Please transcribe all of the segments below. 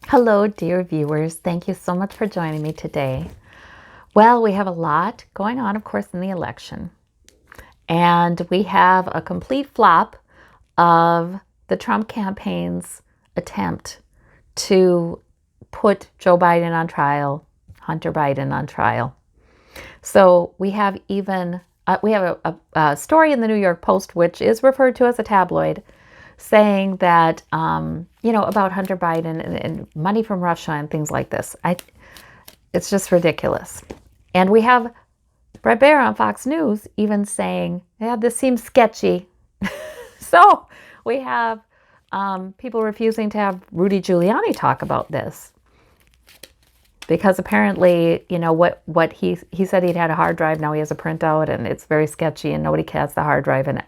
Hello, dear viewers. Thank you so much for joining me today. Well, we have a lot going on, of course, in the election. And we have a complete flop of the Trump campaign's attempt to put Joe Biden on trial, Hunter Biden on trial. So we have a story in the New York Post, which is referred to as a tabloid, saying that, about Hunter Biden and money from Russia and things like this. It's just ridiculous. And we have Brett Baier on Fox News even saying, yeah, this seems sketchy. So we have people refusing to have Rudy Giuliani talk about this. Because apparently, what he said he'd had a hard drive, now he has a printout, and it's very sketchy, and nobody has the hard drive, and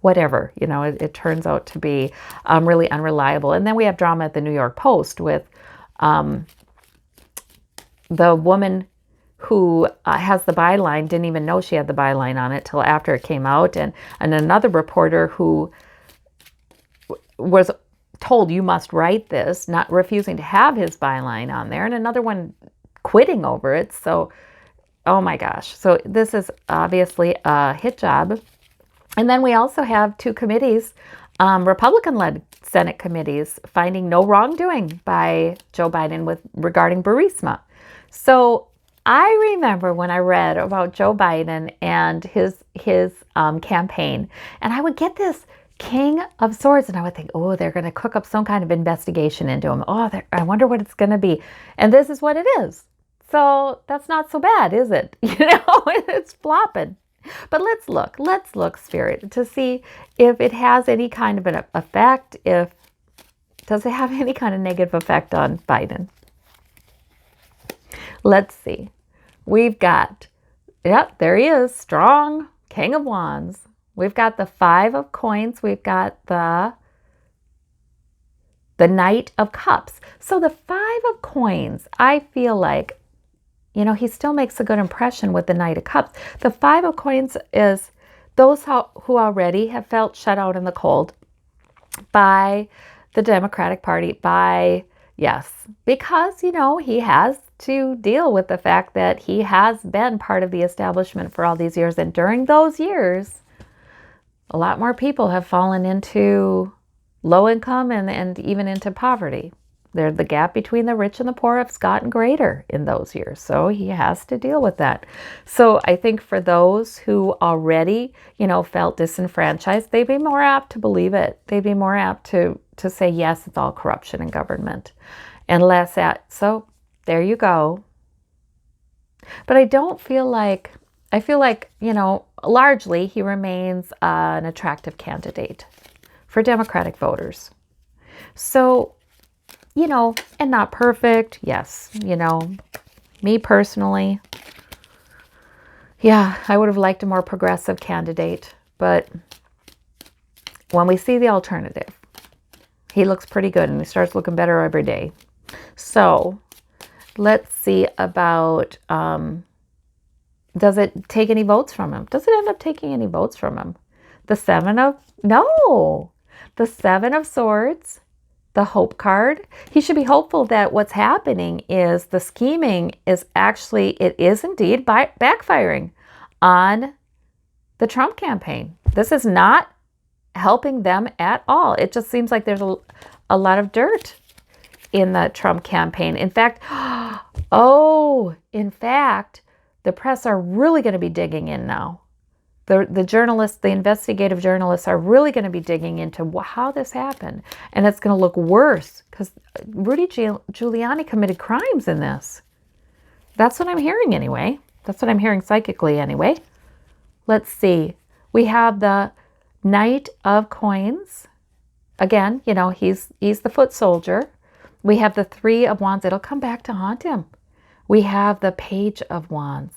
whatever, it turns out to be really unreliable. And then we have drama at the New York Post with the woman who has the byline, didn't even know she had the byline on it till after it came out, and another reporter who was told, you must write this, not refusing to have his byline on there, and another one quitting over it. So, oh my gosh. So this is obviously a hit job. And then we also have two committees, Republican-led Senate committees, finding no wrongdoing by Joe Biden regarding Barisma. So I remember when I read about Joe Biden and his campaign, and I would get this King of Swords, and I would think, oh, they're going to cook up some kind of investigation into him. Oh, I wonder what it's going to be. And this is what it is. So that's not so bad, is it? It's flopping. But let's look, Spirit, to see if it has any kind of an effect, does it have any kind of negative effect on Biden? Let's see. We've got, yep, there he is, strong King of Wands. We've got the Five of Coins. We've got the Knight of Cups. So the Five of Coins, I feel like, he still makes a good impression with the Knight of Cups. The Five of Coins is those who already have felt shut out in the cold by the Democratic Party, because, he has to deal with the fact that he has been part of the establishment for all these years. And during those years, a lot more people have fallen into low income and even into poverty. The gap between the rich and the poor has gotten greater in those years. So he has to deal with that. So I think for those who already, felt disenfranchised, they'd be more apt to believe it. They'd be more apt to say, yes, it's all corruption in government. And less so there you go. But I feel like, largely he remains an attractive candidate for Democratic voters. So, and not perfect. Yes, me personally, yeah, I would have liked a more progressive candidate. But when we see the alternative, he looks pretty good and he starts looking better every day. So let's see about, does it take any votes from him? Does it end up taking any votes from him? The Seven of Swords, the Hope card. He should be hopeful that what's happening is the scheming is it is indeed backfiring on the Trump campaign. This is not helping them at all. It just seems like there's a lot of dirt in the Trump campaign. In fact, the press are really going to be digging in now. The journalists, the investigative journalists are really going to be digging into how this happened. And it's going to look worse because Rudy Giuliani committed crimes in this. That's what I'm hearing anyway. That's what I'm hearing psychically anyway. Let's see. We have the Knight of Coins. Again, he's the foot soldier. We have the Three of Wands. It'll come back to haunt him. We have the Page of Wands.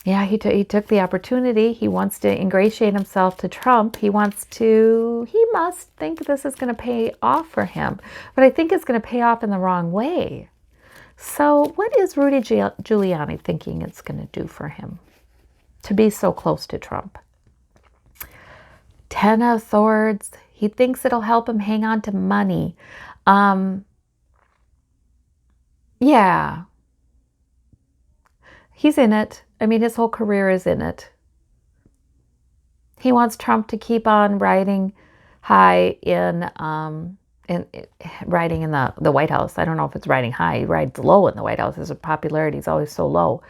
Yeah, he took the opportunity. He wants to ingratiate himself to Trump. He must think this is going to pay off for him. But I think it's going to pay off in the wrong way. So what is Rudy Giuliani thinking it's going to do for him to be so close to Trump? Ten of Swords. He thinks it'll help him hang on to money. Yeah, he's in it. I mean, his whole career is in it. He wants Trump to keep on riding high in riding in the White House. I don't know if it's riding high. He rides low in the White House. His popularity is always so low,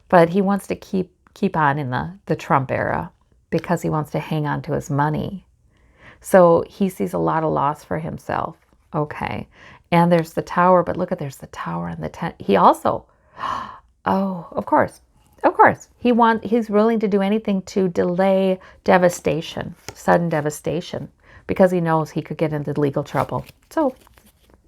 but he wants to keep on in the Trump era because he wants to hang on to his money. So he sees a lot of loss for himself. Okay, and there's the tower, but look at there's the tower and the tent. He also, oh, of course, he's willing to do anything to delay devastation, sudden devastation, because he knows he could get into legal trouble. So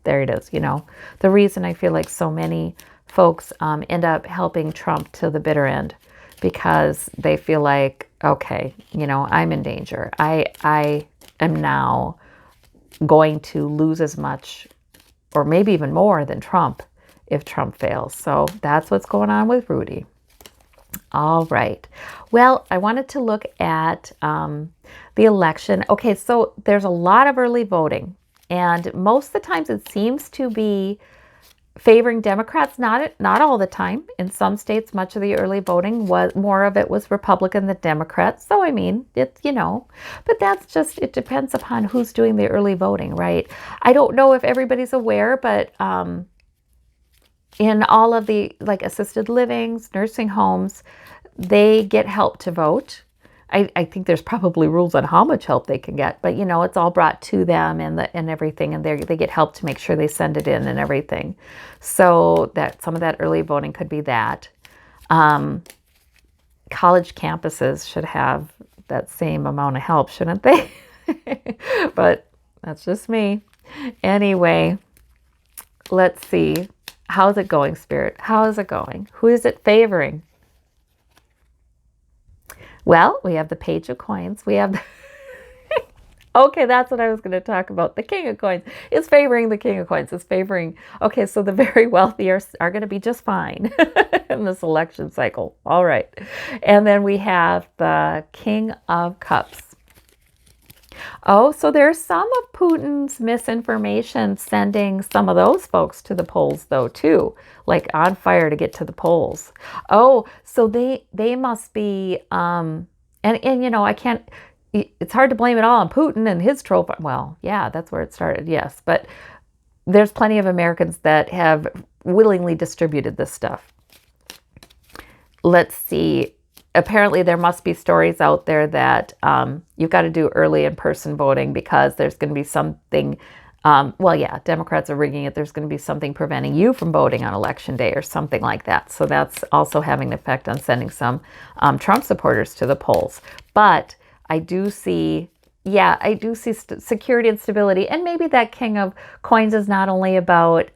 there it is. The reason I feel like so many folks end up helping Trump to the bitter end, because they feel like, okay, I'm in danger. I am now going to lose as much or maybe even more than Trump if Trump fails. So that's what's going on with Rudy. All right. Well, I wanted to look at the election. Okay, so there's a lot of early voting, and most of the times it seems to be favoring Democrats. Not all the time. In some states, much of the early voting was more of it was Republican than Democrat. So I mean, it's but that's just, it depends upon who's doing the early voting, right? I don't know if everybody's aware, but in all of the assisted livings, nursing homes, they get help to vote. I think there's probably rules on how much help they can get, but it's all brought to them and everything, and they get help to make sure they send it in and everything. So that some of that early voting could be that. College campuses should have that same amount of help, shouldn't they? But that's just me. Anyway, let's see. How's it going, Spirit? How is it going? Who is it favoring? Well, we have the Page of Coins. We have okay, that's what I was going to talk about. The King of Coins is favoring the King of Coins. It's favoring, okay, so the very wealthy are going to be just fine in this election cycle. All right. And then we have the King of Cups. Oh, so there's some of Putin's misinformation sending some of those folks to the polls, though, too, like on fire to get to the polls. Oh, so they must be, and I can't, it's hard to blame it all on Putin and his troll. Well, yeah, that's where it started, yes. But there's plenty of Americans that have willingly distributed this stuff. Let's see. Apparently there must be stories out there that you've got to do early in-person voting because there's going to be something, well, yeah, Democrats are rigging it. There's going to be something preventing you from voting on election day or something like that. So that's also having an effect on sending some Trump supporters to the polls. But I do see, security and stability. And maybe that King of Coins is not only about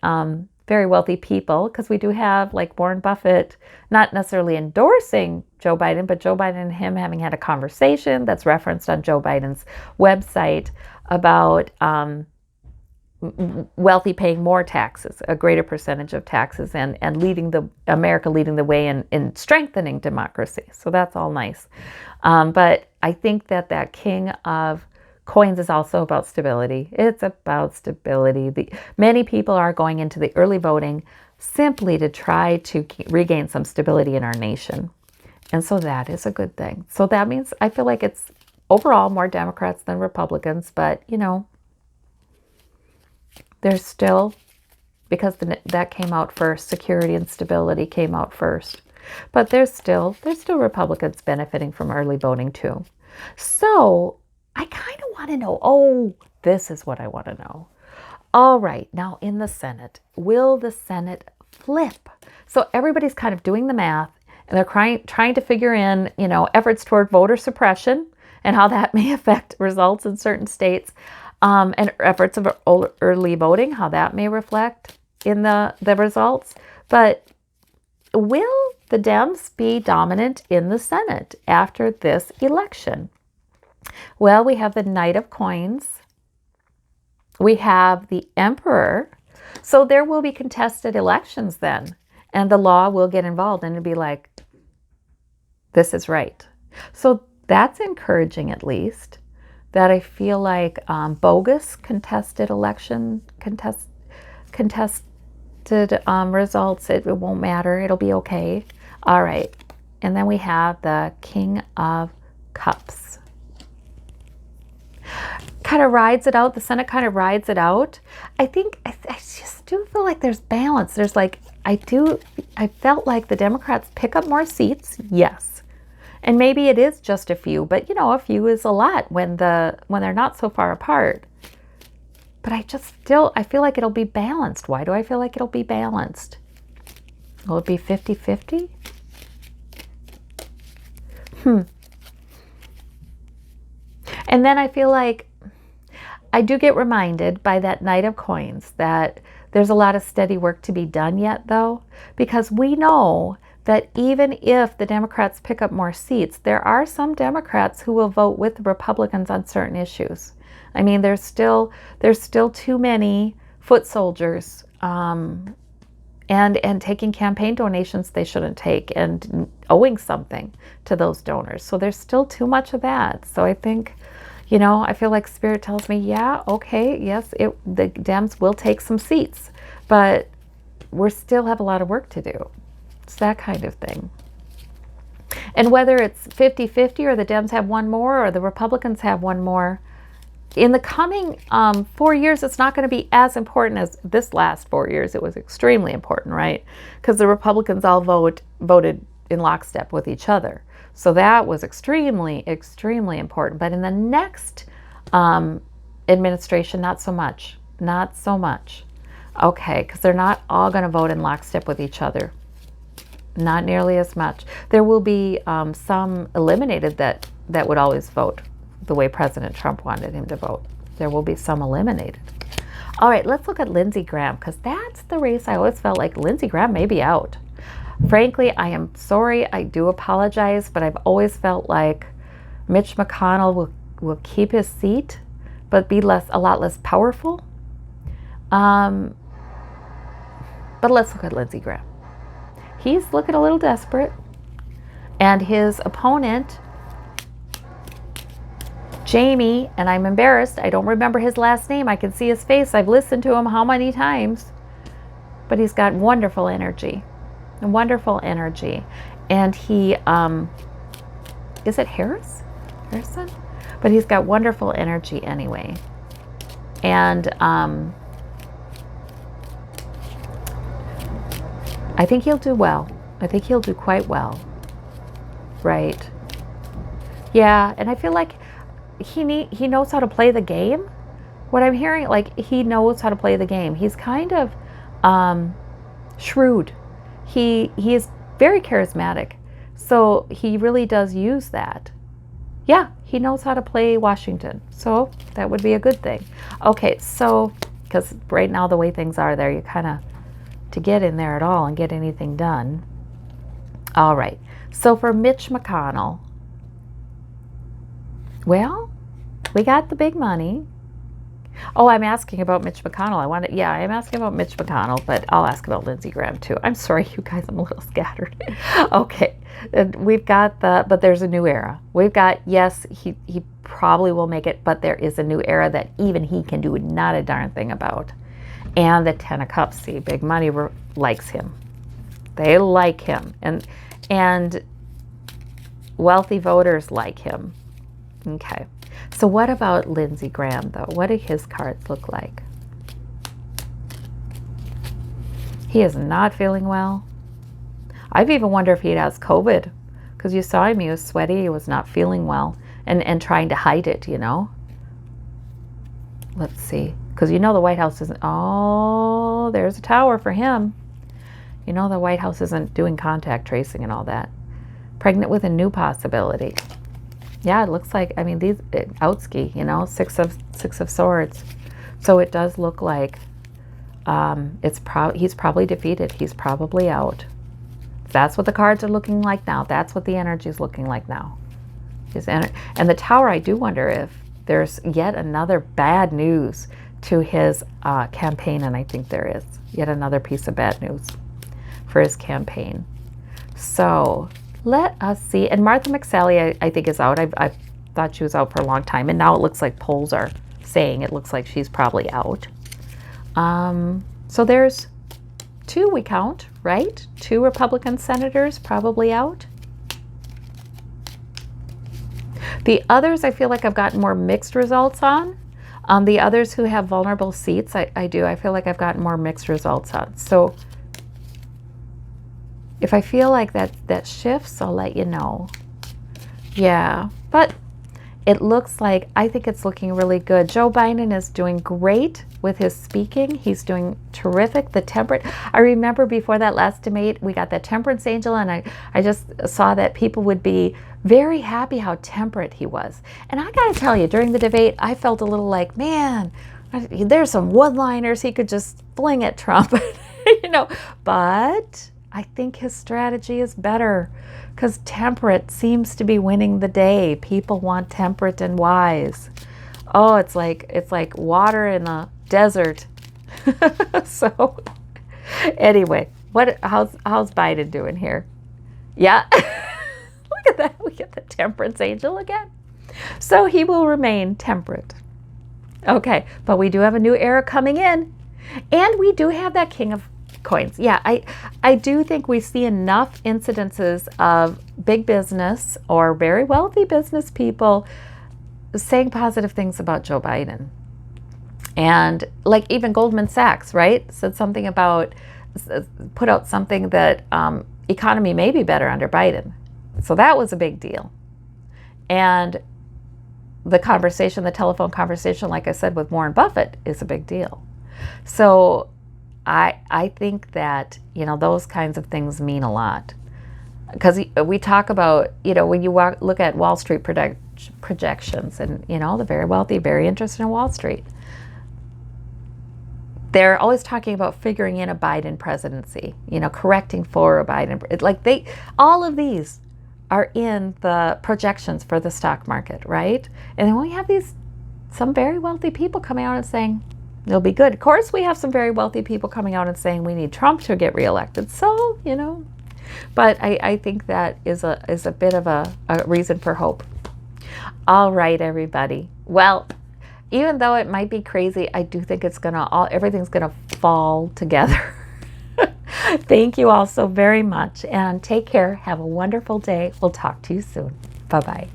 very wealthy people, because we do have like Warren Buffett not necessarily endorsing Joe Biden, but Joe Biden and him having had a conversation that's referenced on Joe Biden's website about wealthy paying more taxes, a greater percentage of taxes, and America leading the way in strengthening democracy. So that's all nice. But I think that King of Coins is also about stability. It's about stability. Many people are going into the early voting simply to try to regain some stability in our nation. And so that is a good thing. So that means I feel like it's overall more Democrats than Republicans, but there's still, because that came out first, security and stability came out first. But there's still Republicans benefiting from early voting too. So I kind of want to know, this is what I want to know. All right, now in the Senate, will the Senate flip? So everybody's kind of doing the math, and they're trying to figure in, efforts toward voter suppression and how that may affect results in certain states, and efforts of early voting, how that may reflect in the results. But will the Dems be dominant in the Senate after this election? Well, we have the Knight of Coins. We have the Emperor. So there will be contested elections then, and the law will get involved, and it'll be like, this is right. So that's encouraging, at least, that I feel like bogus contested election results. It won't matter. It'll be okay. All right. And then we have the King of Cups. Kind of rides it out. The Senate kind of rides it out. I think, I just do feel like there's balance. There's like, I felt like the Democrats pick up more seats. Yes. And maybe it is just a few, but you know, a few is a lot when they're not so far apart. But I feel like it'll be balanced. Why do I feel like it'll be balanced? Will it be 50-50? And then I feel like I do get reminded by that Knight of Coins that there's a lot of steady work to be done yet, though, because we know that even if the Democrats pick up more seats, there are some Democrats who will vote with the Republicans on certain issues. I mean, there's still too many foot soldiers and taking campaign donations they shouldn't take and owing something to those donors. So there's still too much of that. So I think, you know, I feel like Spirit tells me, yeah, okay, yes, the Dems will take some seats, but we still have a lot of work to do. It's that kind of thing. And whether it's 50-50 or the Dems have one more or the Republicans have one more, in the coming 4 years, it's not going to be as important as this last 4 years. It was extremely important, right? Because the Republicans all voted in lockstep with each other. So that was extremely, extremely important. But in the next administration, not so much. Not so much. Okay, because they're not all going to vote in lockstep with each other. Not nearly as much. There will be some eliminated that would always vote the way President Trump wanted him to vote. There will be some eliminated. All right, let's look at Lindsey Graham, because that's the race I always felt like Lindsey Graham may be out. Frankly, I am sorry. I do apologize, but I've always felt like Mitch McConnell will keep his seat, but be a lot less powerful. But let's look at Lindsey Graham. He's looking a little desperate. And his opponent, Jamie, and I'm embarrassed, I don't remember his last name. I can see his face. I've listened to him how many times? But he's got wonderful energy. Wonderful energy. And he, is it Harrison? But he's got wonderful energy anyway. And I think he'll do well. I think he'll do quite well. Right. Yeah, and I feel like he knows how to play the game. What I'm hearing, like, he knows how to play the game. He's kind of shrewd. He is very charismatic. So he really does use that. Yeah, he knows how to play Washington. So that would be a good thing. Okay, so, because right now the way things are there, you kind of, to get in there at all and get anything done. All right, so for Mitch McConnell, well, we got the big money. Oh, I'm asking about Mitch McConnell. I'm asking about Mitch McConnell, but I'll ask about Lindsey Graham too. I'm sorry, you guys, I'm a little scattered. Okay, and we've got but there's a new era. We've got, yes, he probably will make it, but there is a new era that even he can do not a darn thing about. And the Ten of Cups, see, big money likes him. They like him, and wealthy voters like him. Okay. So what about Lindsey Graham, though? What do his cards look like? He is not feeling well. I've even wondered if he has COVID, because you saw him, he was sweaty, he was not feeling well, and trying to hide it, you know? Let's see. Because you know the White House isn't, oh, there's a tower for him. You know the White House isn't doing contact tracing and all that. Pregnant with a new possibility. Yeah, it looks like, I mean, these outski, you know, six of swords. So it does look like he's probably defeated. He's probably out. That's what the cards are looking like now. That's what the energy is looking like now. And the tower, I do wonder if there's yet another bad news to his campaign, and I think there is yet another piece of bad news for his campaign. So let us see. And Martha McSally, I think, is out. I thought she was out for a long time, and now it looks like polls are saying it looks like she's probably out. So there's 2 we count, right? 2 Republican senators probably out. The others, I feel like I've gotten more mixed results on. The others who have vulnerable seats, I feel like I've gotten more mixed results on. So if I feel like that shifts, I'll let you know. Yeah, but it looks like, I think it's looking really good. Joe Biden is doing great with his speaking. He's doing terrific. The temperate, I remember before that last debate, we got that temperance angel, and I just saw that people would be very happy how temperate he was. And I gotta tell you, during the debate, I felt a little like, man, there's some one-liners he could just fling at Trump, you know, but I think his strategy is better because temperate seems to be winning the day. People want temperate and wise. Oh, it's like water in the desert. So anyway, how's Biden doing here? Yeah. Look at that. We get the temperance angel again. So he will remain temperate. Okay, but we do have a new era coming in, and we do have that king of coins. Yeah, I do think we see enough incidences of big business or very wealthy business people saying positive things about Joe Biden. And like even Goldman Sachs, right, said something about, put out something that economy may be better under Biden. So that was a big deal. And the conversation, the telephone conversation, like I said, with Warren Buffett is a big deal. So I think that, you know, those kinds of things mean a lot. Because we talk about, you know, when you look at Wall Street projections and, you know, the very wealthy, very interested in Wall Street, they're always talking about figuring in a Biden presidency, you know, correcting for a Biden. Like all of these are in the projections for the stock market, right? And then we have some very wealthy people coming out and saying, it'll be good. Of course, we have some very wealthy people coming out and saying we need Trump to get reelected. So, you know, but I think that is a bit of a reason for hope. All right, everybody. Well, even though it might be crazy, I do think everything's gonna fall together. Thank you all so very much, and take care. Have a wonderful day. We'll talk to you soon. Bye-bye.